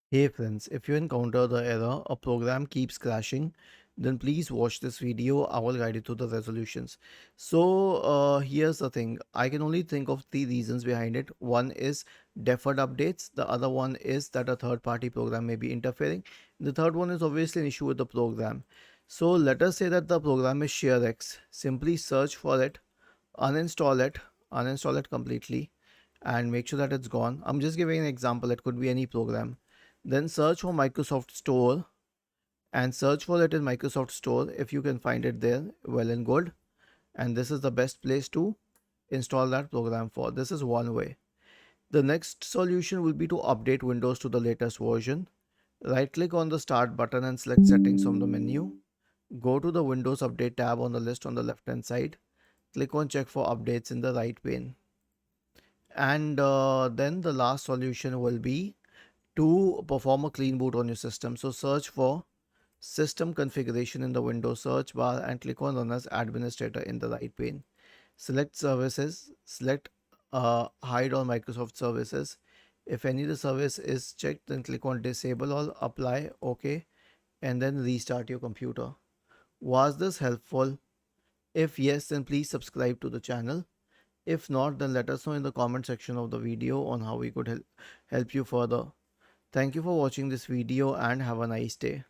Hey friends, if you encounter the error a program keeps crashing, then please watch this video. I will guide you through the resolutions. Here's the thing. I can only think of three reasons behind it. One is deferred updates. The other one is that a third party program may be interfering. The third one is obviously an issue with the program. So let us say that the program is ShareX. Simply search for it, uninstall it, uninstall it completely, and make sure that it's gone. I'm just giving an example. It could be any program. Then search for Microsoft Store and search for it in Microsoft Store. If you can find it there, well and good. And this is the best place to install that program for. This is one way. The next solution will be to update Windows to the latest version. Right click on the start button and select settings from the menu. Go to the Windows Update tab on the list on the left hand side. Click on check for updates in the right pane. And then the last solution will be to perform a clean boot on your system. So search for system configuration in the Windows search bar and click on run as administrator in the right pane. Select services, select hide all Microsoft services. If any of the service is checked, then click on disable all, apply, OK, and then restart your computer. Was this helpful? If yes, then please subscribe to the channel. If not, then let us know in the comment section of the video on how we could help you further. Thank you for watching this video and have a nice day.